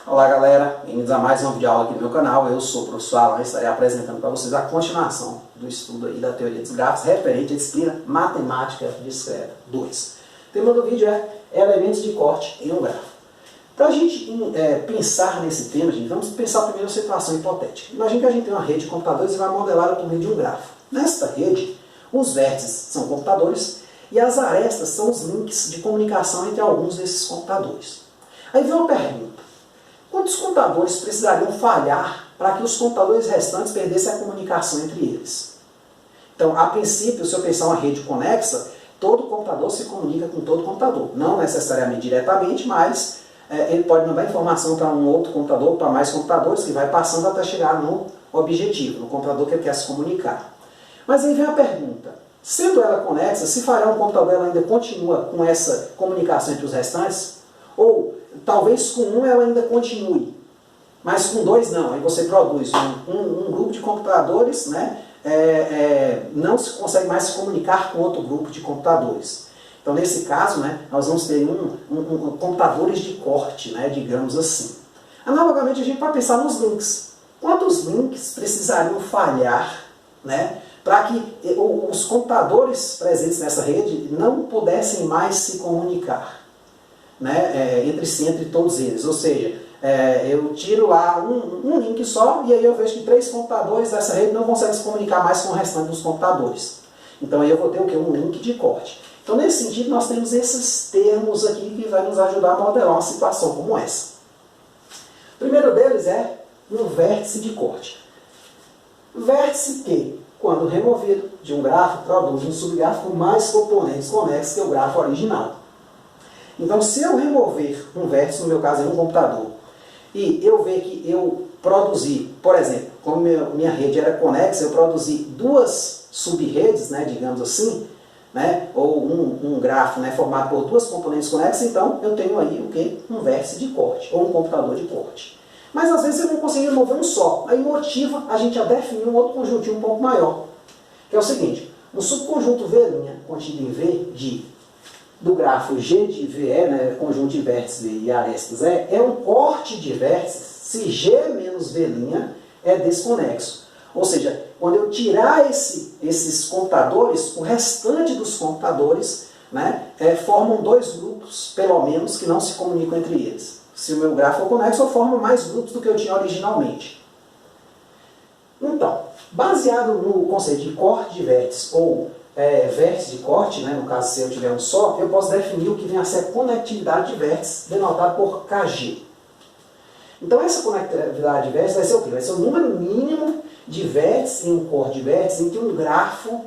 Olá galera, bem-vindos a mais uma videoaula aqui no meu canal. Eu sou o professor Alan e estarei apresentando para vocês a continuação do estudo aí da teoria dos grafos referente à disciplina Matemática Discreta 2. O tema do vídeo é elementos de corte em um grafo. Para a gente pensar nesse tema, gente, vamos pensar primeiro uma situação hipotética. Imagine que a gente tem uma rede de computadores e vai modelá-la por meio de um grafo. Nesta rede, os vértices são computadores e as arestas são os links de comunicação entre alguns desses computadores. Aí vem uma pergunta. Quantos computadores precisariam falhar para que os computadores restantes perdessem a comunicação entre eles? Então, a princípio, se eu pensar uma rede conexa, todo computador se comunica com todo computador. Não necessariamente diretamente, mas ele pode mandar informação para um outro computador, para mais computadores, que vai passando até chegar no objetivo, no computador que ele quer se comunicar. Mas aí vem a pergunta. Sendo ela conexa, se falhar um computador, ela ainda continua com essa comunicação entre os restantes? Ou talvez com um ela ainda continue, mas com dois não. Aí você produz um grupo de computadores, né, não se consegue mais se comunicar com outro grupo de computadores. Então nesse caso, né, nós vamos ter computadores de corte, né, digamos assim. Analogamente a gente vai pensar nos links. Quantos links precisariam falhar, né, para que os computadores presentes nessa rede não pudessem mais se comunicar, né, entre si, entre todos eles? Ou seja, eu tiro lá um link só e aí eu vejo que 3 computadores dessa rede não conseguem se comunicar mais com o restante dos computadores. Então aí eu vou ter o quê? Um link de corte. Então nesse sentido nós temos esses termos aqui que vai nos ajudar a modelar uma situação como essa. O primeiro deles é um vértice de corte. Vértice que, quando removido de um grafo, produz um subgrafo com mais componentes conexos que o grafo original. Então, se eu remover um vértice, no meu caso é um computador, e eu ver que eu produzi, por exemplo, como minha rede era conexa, eu produzi 2 sub-redes, né, digamos assim, né, ou um grafo, né, formado por 2 componentes conexas, então eu tenho aí o quê? Um vértice de corte, ou um computador de corte. Mas às vezes eu não consegui remover um só. Aí motiva a gente a definir um outro conjuntinho um pouco maior, que é o seguinte: um subconjunto V' contido em V do grafo G de VE, né, conjunto de vértices e arestas é um corte de vértices se G menos V' é desconexo. Ou seja, quando eu tirar esses computadores, o restante dos computadores, né, formam 2 grupos, pelo menos, que não se comunicam entre eles. Se o meu grafo for conexo, eu formo mais grupos do que eu tinha originalmente. Então, baseado no conceito de corte de vértices ou vértice de corte, né, no caso se eu tiver um só, eu posso definir o que vem a ser a conectividade de vértices, denotado por KG. Então essa conectividade de vértices vai ser o quê? Vai ser o número mínimo de vértices em um corte de vértices em que um grafo,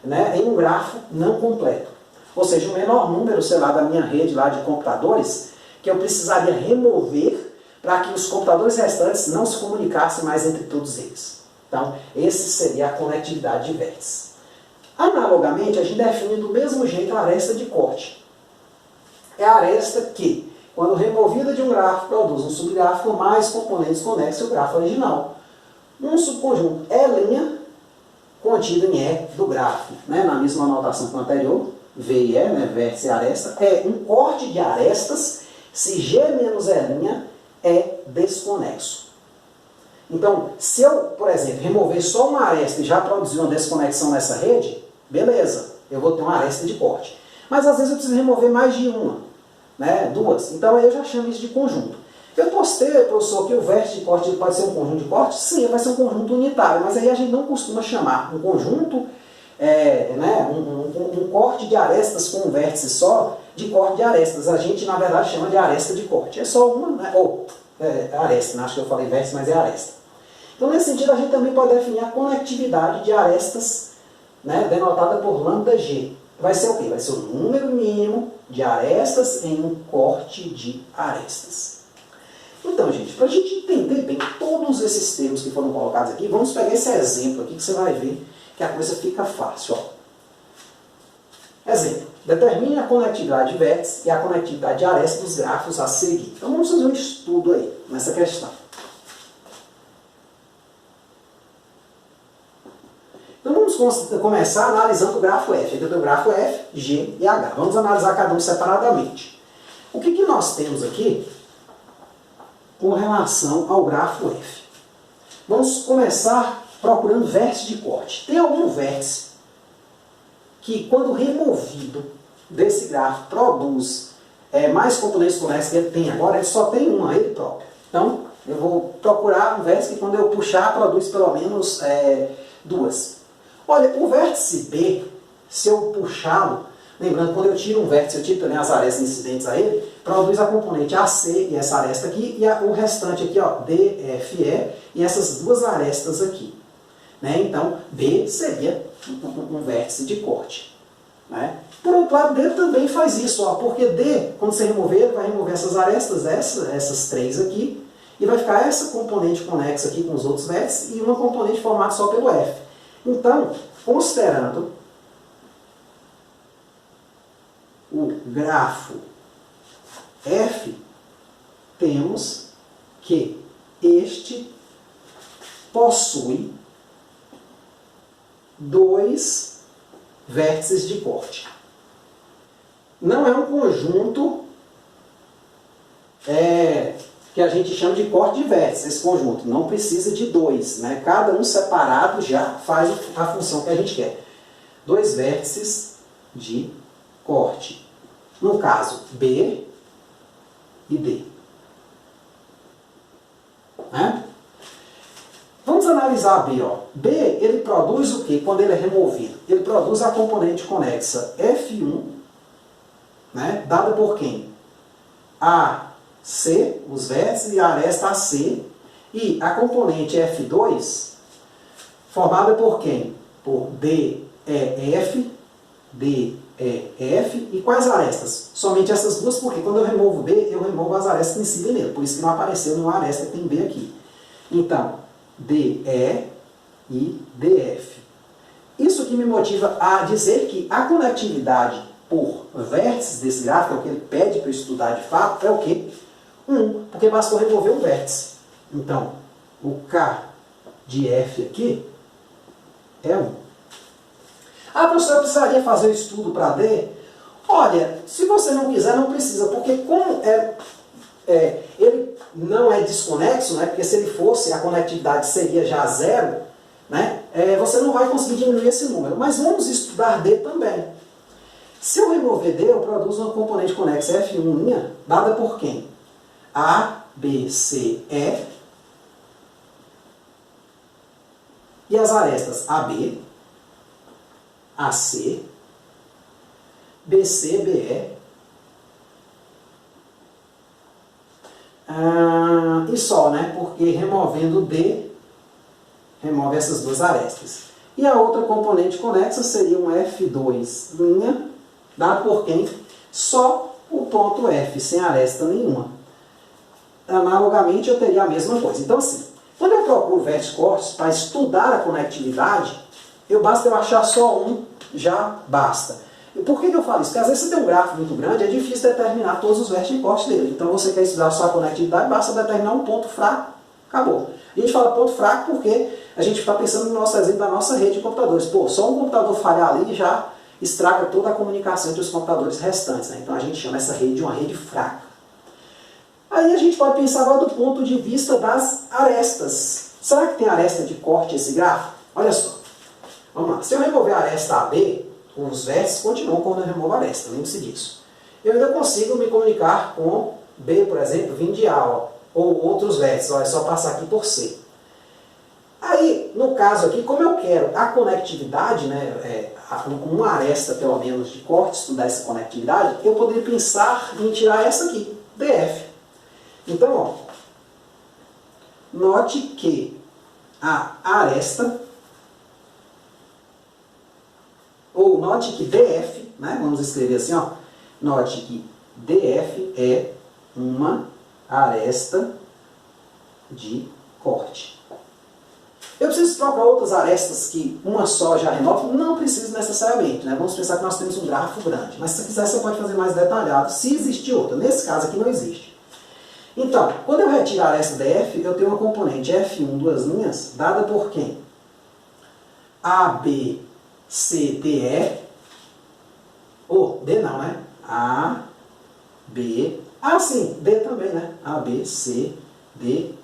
né, em um grafo não completo. Ou seja, o menor número, sei lá, da minha rede lá de computadores, que eu precisaria remover para que os computadores restantes não se comunicassem mais entre todos eles. Então, esse seria a conectividade de vértices. Analogamente, a gente define do mesmo jeito a aresta de corte. É a aresta que, quando removida de um grafo, produz um subgrafo com mais componentes conexos ao grafo original. Um subconjunto E' contido em E do grafo, né, na mesma anotação que o anterior, V e E, né, vértice e aresta, é um corte de arestas se G menos E' é desconexo. Então, se eu, por exemplo, remover só uma aresta e já produzir uma desconexão nessa rede, beleza, eu vou ter uma aresta de corte. Mas às vezes eu preciso remover mais de uma, né, 2. Então aí eu já chamo isso de conjunto. Eu posso ter, professor, que o vértice de corte pode ser um conjunto de corte? Sim, vai ser um conjunto unitário, mas aí a gente não costuma chamar um conjunto, né, um corte de arestas com um vértice só, de corte de arestas. A gente, na verdade, chama de aresta de corte. É só uma, né, ou aresta, né, acho que eu falei vértice, mas é aresta. Então, nesse sentido, a gente também pode definir a conectividade de arestas, né, denotada por λg. Vai ser o quê? Vai ser o número mínimo de arestas em um corte de arestas. Então, gente, para a gente entender bem todos esses termos que foram colocados aqui, vamos pegar esse exemplo aqui que você vai ver que a coisa fica fácil. Ó. Exemplo. Determine a conectividade de vértices e a conectividade de arestas dos grafos a seguir. Então, vamos fazer um estudo aí nessa questão. Vamos começar analisando o grafo F. Aqui eu tenho o grafo F, G e H. Vamos analisar cada um separadamente. O que nós temos aqui com relação ao grafo F. Vamos começar procurando vértice de corte. Tem algum vértice que, quando removido desse grafo, produz mais componentes conexos que ele tem agora? Ele só tem uma, ele próprio. Então, eu vou procurar um vértice que, quando eu puxar, produz pelo menos duas. Olha, o vértice B, se eu puxá-lo, lembrando, quando eu tiro um vértice, eu tiro também as arestas incidentes a ele, produz a componente AC e essa aresta aqui, e o restante aqui, ó, DFE, e essas duas arestas aqui. Né? Então, B seria um vértice de corte. Né? Por outro lado, D também faz isso, ó, porque D, quando você remover, ele vai remover essas arestas, essas três aqui, e vai ficar essa componente conexa aqui com os outros vértices, e uma componente formada só pelo F. Então, considerando o grafo F, temos que este possui dois vértices de corte. Não é um conjunto que a gente chama de corte de vértices, esse conjunto. Não precisa de dois, né? Cada um separado já faz a função que a gente quer. Dois vértices de corte. No caso, B e D. Né? Vamos analisar B. Ó. B, ele produz o quê? Quando ele é removido? Ele produz a componente conexa F1, né? Dada por quem? AC, os vértices, e a aresta AC. E a componente F2, formada por quem? Por DEF, DEF e quais arestas? Somente essas duas, porque quando eu removo B, eu removo as arestas que incidem nele. Por isso que não apareceu nenhuma aresta que tem B aqui. Então, DE e DF. Isso que me motiva a dizer que a conectividade por vértices desse gráfico, é o que ele pede para eu estudar de fato, é o quê? 1, porque bastou remover um vértice. Então, o K de F aqui é 1. Ah, professor, eu precisaria fazer o estudo para D? Olha, se você não quiser, não precisa, porque como ele não é desconexo, né? Porque se ele fosse, a conectividade seria já zero, né? Você não vai conseguir diminuir esse número. Mas vamos estudar D também. Se eu remover D, eu produzo uma componente conexa F1', dada por quem? A, B, C, E. E as arestas AB, AC, BC, BE. E só, né? Porque removendo D, remove essas duas arestas. E a outra componente conexa seria um F2', dado por quem? Só o ponto F, sem aresta nenhuma. Analogamente, eu teria a mesma coisa. Então, assim, quando eu procuro vértices cortes para estudar a conectividade, basta eu achar só um, já basta. E por que eu falo isso? Porque às vezes você tem um gráfico muito grande, é difícil determinar todos os vértices de corte dele. Então você quer estudar só a conectividade, basta determinar um ponto fraco, acabou. A gente fala ponto fraco porque a gente está pensando no nosso exemplo da nossa rede de computadores. Pô, só um computador falhar ali já estraga toda a comunicação entre os computadores restantes. Né? Então a gente chama essa rede de uma rede fraca. Aí a gente pode pensar agora do ponto de vista das arestas. Será que tem aresta de corte esse gráfico? Olha só. Vamos lá. Se eu remover a aresta AB, os vértices continuam quando eu removo a aresta. Lembre-se disso. Eu ainda consigo me comunicar com B, por exemplo, vindo de A, ó, ou outros vértices. Ó, é só passar aqui por C. Aí, no caso aqui, como eu quero a conectividade, né, uma aresta pelo menos de corte, estudar essa conectividade, eu poderia pensar em tirar essa aqui, DF. Então, ó, note que a aresta, ou note que DF, né, vamos escrever assim, ó, note que DF é uma aresta de corte. Eu preciso trocar outras arestas que uma só já remove? Não preciso necessariamente, né? Vamos pensar que nós temos um grafo grande, mas se você quiser você pode fazer mais detalhado, se existir outra. Nesse caso aqui não existe. Então, quando eu retiro a aresta DF, eu tenho uma componente F1, duas linhas, dada por quem? A, B, C, D, E. Ou, D não, né? A, B... Ah, sim, D também, né? A, B, C, DE.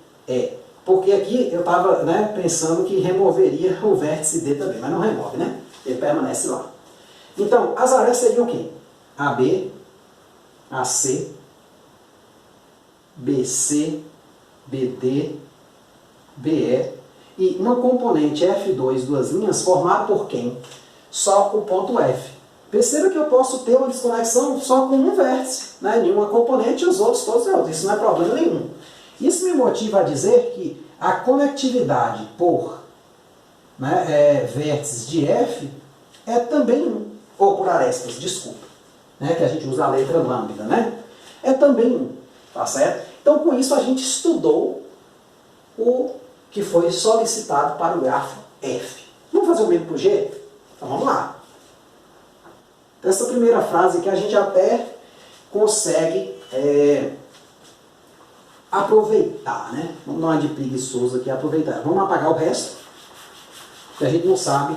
Porque aqui eu estava, né, pensando que removeria o vértice D também, mas não remove, né? Ele permanece lá. Então, as arestas seriam o quê? AB, AC, BC, BD, BE e uma componente F2, duas linhas, formada por quem? Só o ponto F. Perceba que eu posso ter uma desconexão só com um vértice, né? Nenhuma componente e os outros todos outros. Isso não é problema nenhum. Isso me motiva a dizer que a conectividade por, né, vértices de F é também 1. Ou por arestas, desculpa. Né? Que a gente usa a letra lambda, né? É também 1. Tá certo? Então, com isso, a gente estudou o que foi solicitado para o grafo F. Vamos fazer o mesmo para o G? Então, vamos lá. Essa primeira frase que a gente até consegue aproveitar, né? Vamos dar uma de preguiçoso aqui, aproveitar. Vamos apagar o resto, que a gente não sabe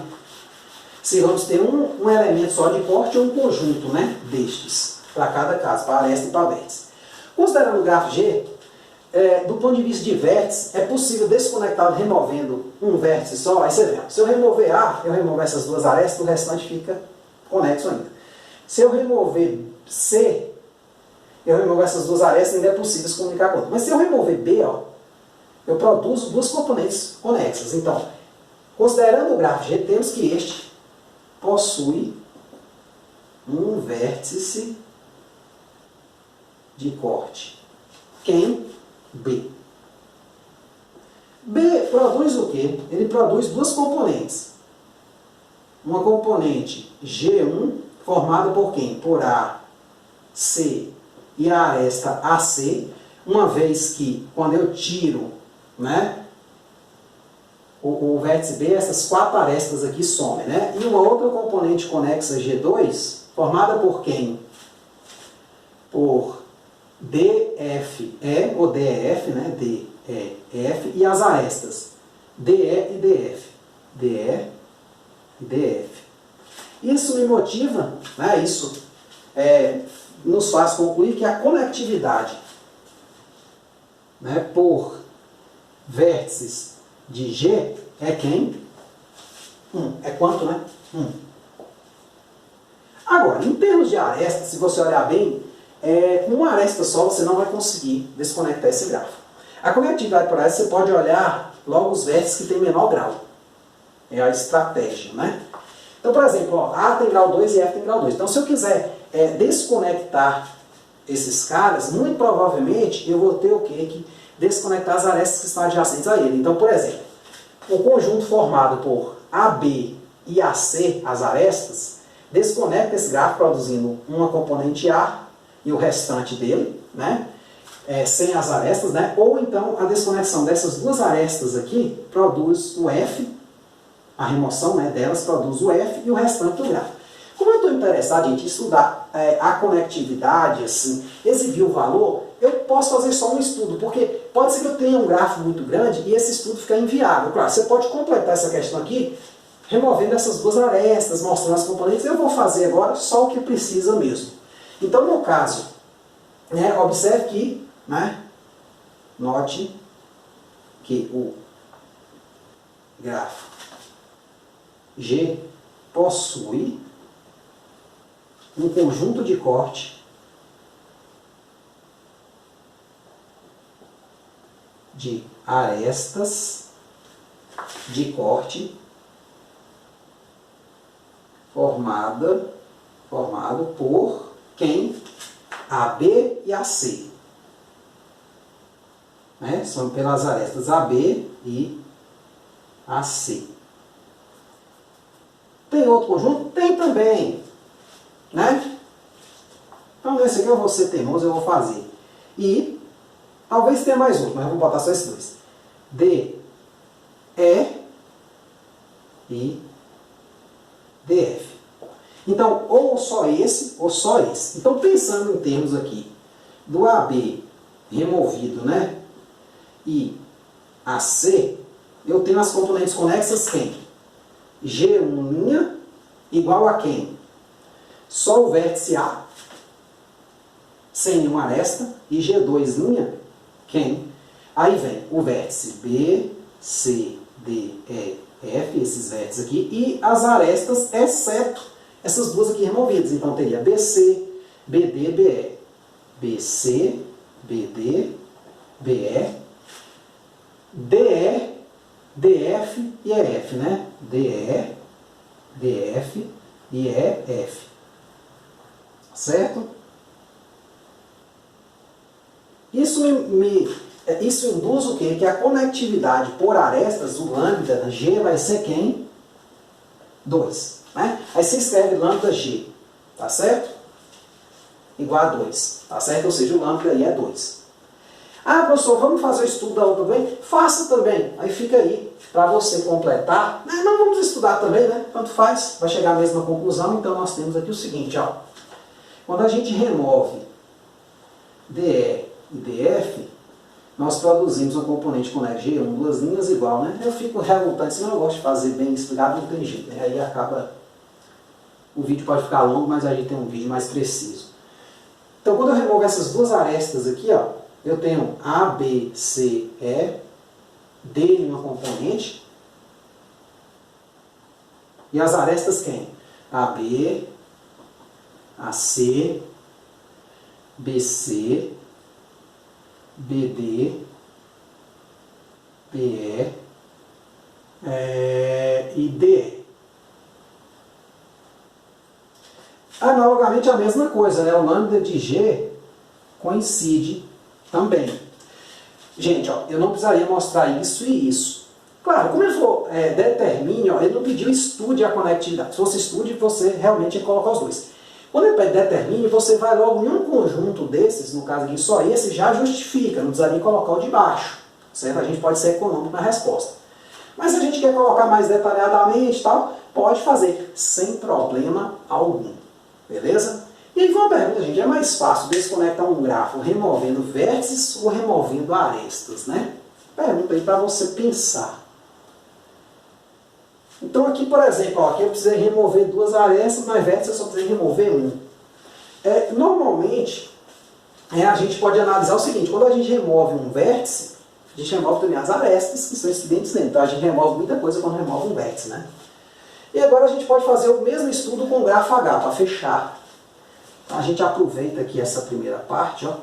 se vamos ter um elemento só de corte ou um conjunto, né, destes, para cada caso, para aresta e para vértice. Considerando o grafo G, do ponto de vista de vértice, é possível desconectar removendo um vértice só. Aí você vê, se eu remover A, eu remover essas duas arestas, o restante fica conexo ainda. Se eu remover C, eu remover essas duas arestas, ainda é possível se comunicar com outra. Mas se eu remover B, ó, eu produzo duas componentes conexas. Então, considerando o grafo G, temos que este possui um vértice de corte. Quem? B. B produz o quê? Ele produz duas componentes. Uma componente G1, formada por quem? Por A, C e a aresta AC, uma vez que, quando eu tiro, né, o vértice B, essas quatro arestas aqui somem, né? E uma outra componente conexa G2, formada por quem? Por DFE, ou DEF, né? DEF, e as arestas DE e DF. DE e DF. Isso me motiva, né? Isso nos faz concluir que a conectividade, né, por vértices de G é quem? 1. É quanto, né? 1. Agora, em termos de aresta, se você olhar bem, com uma aresta só você não vai conseguir desconectar esse grafo. A conectividade por aresta você pode olhar logo os vértices que têm menor grau. É a estratégia, né? Então, por exemplo, ó, A tem grau 2 e F tem grau 2. Então, se eu quiser desconectar esses caras, muito provavelmente eu vou ter o quê? Que desconectar as arestas que estão adjacentes a ele. Então, por exemplo, o conjunto formado por AB e AC, as arestas, desconecta esse grafo produzindo uma componente A e o restante dele, né? Sem as arestas, né? Ou então a desconexão dessas duas arestas aqui produz o F, a remoção, né, delas produz o F e o restante do grafo. Como eu estou interessado em estudar a conectividade, assim, exibir o valor, eu posso fazer só um estudo, porque pode ser que eu tenha um grafo muito grande e esse estudo fica inviável. Claro, você pode completar essa questão aqui, removendo essas duas arestas, mostrando as componentes. Eu vou fazer agora só o que precisa mesmo. Então, no caso, né, observe que, né, note que o grafo G possui um conjunto de corte de arestas de corte formado por quem? AB e AC. Né? São pelas arestas AB e AC. Tem outro conjunto? Tem também. Né? Então, nesse aqui eu vou ser teimoso, eu vou fazer. E talvez tenha mais outro, mas eu vou botar só esses dois. D, E e DF. Então, ou só esse, ou só esse. Então, pensando em termos aqui do AB removido, né? E AC, eu tenho as componentes conexas quem? G1' igual a quem? Só o vértice A, sem nenhuma aresta, e G2', quem? Aí vem o vértice B, C, D, E, F, esses vértices aqui, e as arestas, exceto essas duas aqui removidas. Então teria BC, BD, BE. BC, BD, BE, DE, DF e EF, né? DE, DF e EF. Certo? Isso induz o quê? Que a conectividade por arestas, o lambda G vai ser quem? 2. Né? Aí você escreve lambda G, tá certo? Igual a 2, tá certo? Ou seja, o lambda aí é 2. Ah, professor, vamos fazer o estudo da outra também? Faça também. Aí fica aí, para você completar. Não vamos estudar também, né? Tanto faz, vai chegar à mesma conclusão. Então nós temos aqui o seguinte, ó. Quando a gente remove DE e DF, nós produzimos um componente com G1, duas linhas igual, né? Eu fico revoltante, senão eu gosto de fazer bem explicado, não tem jeito, né? Aí acaba... O vídeo pode ficar longo, mas a gente tem um vídeo mais preciso. Então, quando eu removo essas duas arestas aqui, ó, eu tenho A, B, C, E, D em uma componente, e as arestas quem? AB, AC, BC, BD, BE e DE. Analogamente a mesma coisa, né? O lambda de G coincide também. Gente, ó, eu não precisaria mostrar isso e isso. Claro, como ele falou, determine, ó, ele não pediu estude a conectividade. Se você estude, você realmente tem que colocar os dois. Quando ele pede determine, você vai logo em um conjunto desses, no caso aqui só esse, já justifica, não precisaria colocar o de baixo. Certo? A gente pode ser econômico na resposta. Mas se a gente quer colocar mais detalhadamente, tal, pode fazer, sem problema algum. Beleza? E aí uma pergunta, gente, é mais fácil desconectar um grafo removendo vértices ou removendo arestas, né? Pergunta aí para você pensar. Então aqui, por exemplo, ó, aqui eu precisei remover duas arestas, mas vértices eu só precisei remover um. Normalmente, a gente pode analisar o seguinte, quando a gente remove um vértice, a gente remove também as arestas que são incidentes nele. Então a gente remove muita coisa quando remove um vértice, né? E agora a gente pode fazer o mesmo estudo com o grafo H, para fechar. Então, a gente aproveita aqui essa primeira parte, ó.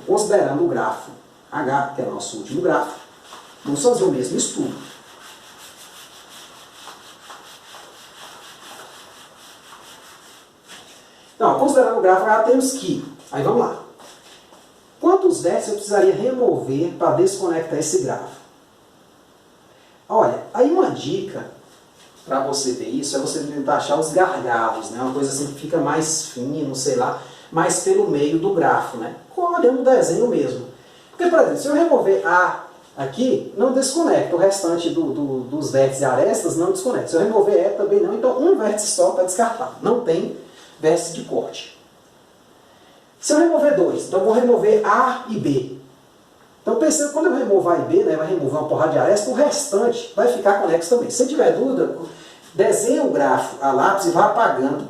Considerando o grafo H, que é o nosso último grafo, vamos fazer o mesmo estudo. Então, considerando o grafo H, temos que... Aí vamos lá. Quantos vértices eu precisaria remover para desconectar esse grafo? Olha, aí uma dica para você ver isso é você tentar achar os gargalos, né? Uma coisa assim que fica mais fino, sei lá, mais pelo meio do grafo, né? Olhando o desenho mesmo. Porque, por exemplo, se eu remover A aqui, não desconecta. O restante dos vértices e arestas não desconecta. Se eu remover E também não, então um vértice só para descartar. Não tem vértice de corte. Se eu remover dois, então eu vou remover A e B. Então, pensando, quando eu removo A e B, né, vai remover uma porrada de aresta, o restante vai ficar conexo também. Se tiver dúvida, desenha o grafo a lápis e vá apagando,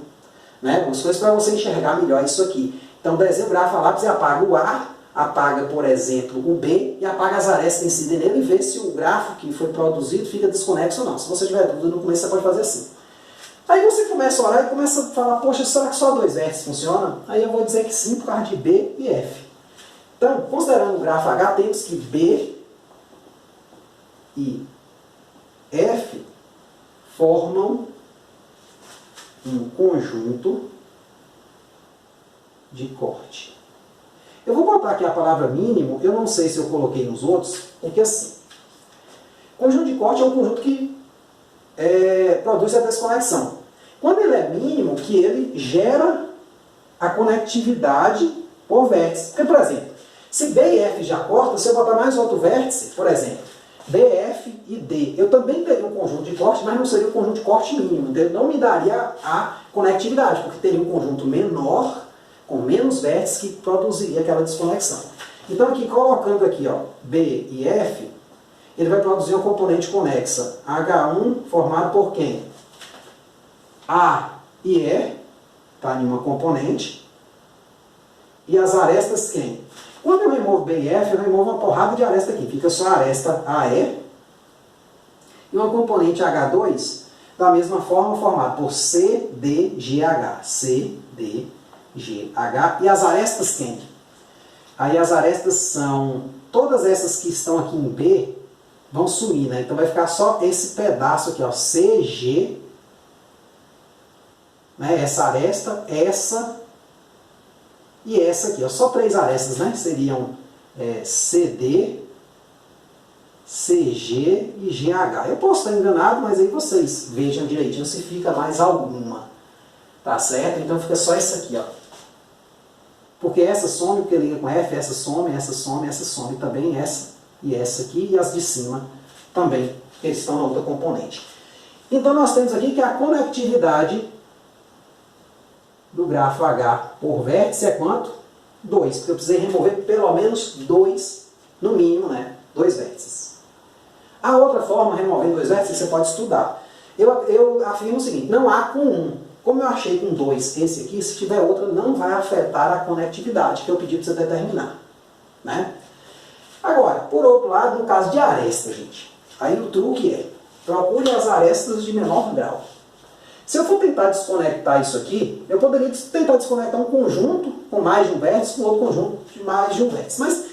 né, algumas coisas para você enxergar melhor isso aqui. Então, desenha o grafo a lápis e apaga o A, apaga, por exemplo, o B e apaga as arestas que incidem nele e vê se o grafo que foi produzido fica desconexo ou não. Se você tiver dúvida no começo, você pode fazer assim. Aí você começa a olhar e começa a falar, poxa, será que só dois vértices funcionam? Aí eu vou dizer que sim, por causa de B e F. Então, considerando o grafo H, temos que B e F formam um conjunto de corte. Eu vou botar aqui a palavra mínimo, eu não sei se eu coloquei nos outros, porque assim, conjunto de corte é um conjunto que produz a desconexão. Quando ele é mínimo, que ele gera a conectividade por vértice. Porque, por exemplo, se B e F já cortam, se eu botar mais outro vértice, por exemplo, BF e D, eu também teria um conjunto de corte, mas não seria um conjunto de corte mínimo. Então, não me daria a conectividade, porque teria um conjunto menor, com menos vértices, que produziria aquela desconexão. Então, aqui, colocando aqui, ó, B e F, ele vai produzir uma componente conexa. H1 formado por quem? A e E, está em uma componente. E as arestas quem? Quando eu removo B e F, eu removo uma porrada de aresta aqui. Fica só a aresta AE e uma componente H2, da mesma forma, formado por CDGH. CDGH. E as arestas quem? Aí as arestas são, todas essas que estão aqui em B, vão sumir, né? Então vai ficar só esse pedaço aqui, ó, CG, né? Essa aresta, essa e essa aqui, ó. Só 3 arestas, né? Seriam CD, CG e GH. Eu posso estar enganado, mas aí vocês vejam direitinho se fica mais alguma. Tá certo? Então fica só essa aqui, ó. Porque essa some, porque liga com F, essa some, essa some, essa some também, essa e essa aqui, e as de cima também, que estão na outra componente. Então nós temos aqui que a conectividade do grafo H por vértice é quanto? 2, porque eu precisei remover pelo menos 2, no mínimo, né? 2 vértices. A outra forma, removendo 2 vértices, você pode estudar. Eu afirmo o seguinte, não há com 1. Como eu achei com 2 esse aqui, se tiver outra, não vai afetar a conectividade, que eu pedi para você determinar. Né? Agora, por outro lado, no caso de aresta, gente, aí o truque é, procure as arestas de menor grau. Se eu for tentar desconectar isso aqui, eu poderia tentar desconectar um conjunto com mais de um vértice, com outro conjunto de mais de um vértice. Mas,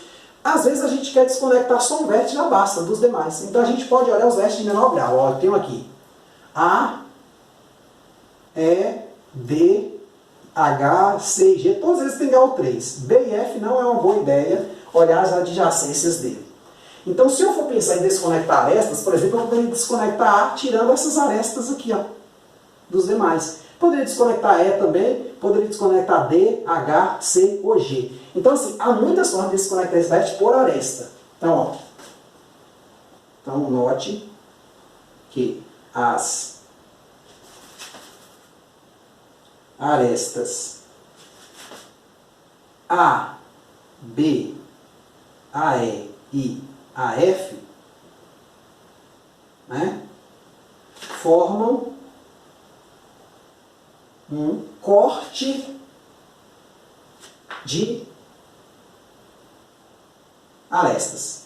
às vezes, a gente quer desconectar só um vértice, já basta, dos demais. Então, a gente pode olhar os vértices de menor grau. Ó, eu tenho aqui A, E, D, H, C, G, todos eles têm grau 3. B e F não é uma boa ideia olhar as adjacências dele. Então, se eu for pensar em desconectar arestas, por exemplo, eu poderia desconectar A tirando essas arestas aqui, ó, dos demais. Poderia desconectar E também, poderia desconectar D, H, C ou G. Então, assim, há muitas formas de desconectar esse vértice por aresta. Então, ó, então note que as arestas A, B, AE e AF, né, formam um corte de arestas.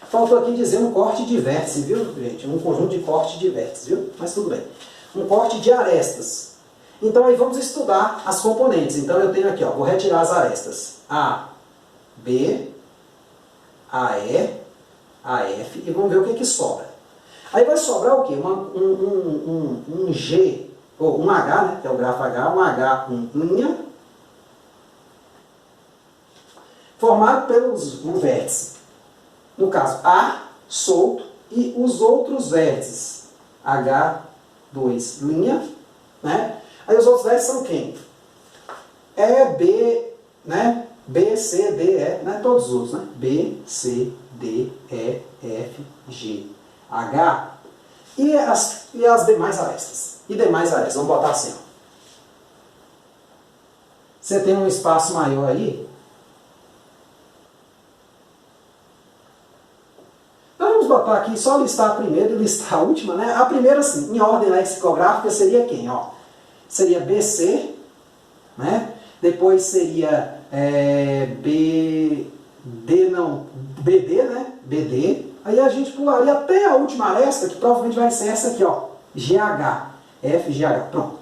Faltou aqui dizer um corte de vértice, viu, gente? Um conjunto de corte de vértices, viu? Mas tudo bem. Um corte de arestas. Então aí vamos estudar as componentes. Então eu tenho aqui, ó, vou retirar as arestas A, B, AE, AF e vamos ver o que que sobra. Aí vai sobrar o quê? Um G, ou um H, né? Que é o grafo H, um H, linha, formado pelos um vértice. No caso, A, solto, e os outros vértices, H2, linha, né? Aí os outros vértices são quem? E, B, né? B, C, D, E, né? Todos os outros, né? B, C, D, E, F, G, H e as demais arestas. E demais arestas, vamos botar assim, ó. Você tem um espaço maior aí. Vamos botar aqui, só listar a primeira e listar a última, né? A primeira, assim, em ordem lexicográfica, seria quem? Ó? Seria BC, né? Depois seria BD, né? BD. Aí a gente pularia até a última aresta, que provavelmente vai ser essa aqui, ó. GH, FGH, pronto.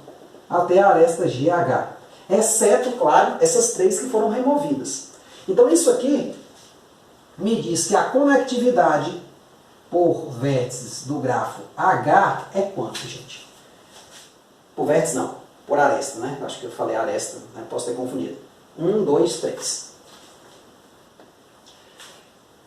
Até a aresta GH. Exceto, claro, essas 3 que foram removidas. Então isso aqui me diz que a conectividade por vértices do grafo H é quanto, gente? Por vértice não, por aresta, né? Acho que eu falei aresta, né? Posso ter confundido. 1, 2, 3.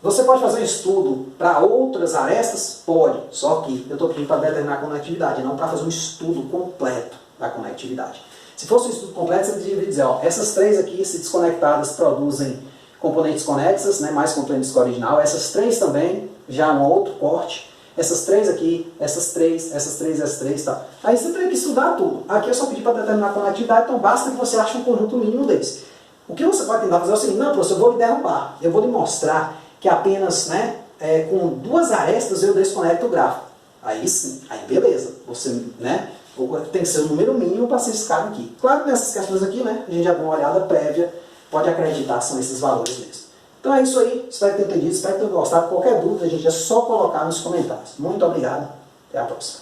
Você pode fazer um estudo para outras arestas? Pode, só que eu estou pedindo para determinar a conectividade, não para fazer um estudo completo da conectividade. Se fosse um estudo completo, você deveria dizer, ó, essas 3 aqui, se desconectadas, produzem componentes conexas, né, mais componentes que o original. Essas 3 também, já um outro corte. Essas 3 aqui, essas 3, essas 3, essas 3, tá? Aí você teria que estudar tudo. Aqui eu só pedi para determinar a conectividade, então basta que você ache um conjunto mínimo desse. O que você pode tentar fazer é o seguinte, não, professor, eu vou lhe derrubar. Eu vou lhe mostrar que apenas, né, com 2 arestas eu desconecto o grafo. Aí sim, aí beleza. Você, né, Tem que ser o número mínimo para ser esse cara aqui. Claro que nessas questões aqui, né, a gente já deu uma olhada prévia, pode acreditar que são esses valores mesmo. Então é isso aí, espero que tenham entendido, espero que tenham gostado. Qualquer dúvida, a gente é só colocar nos comentários. Muito obrigado, até a próxima.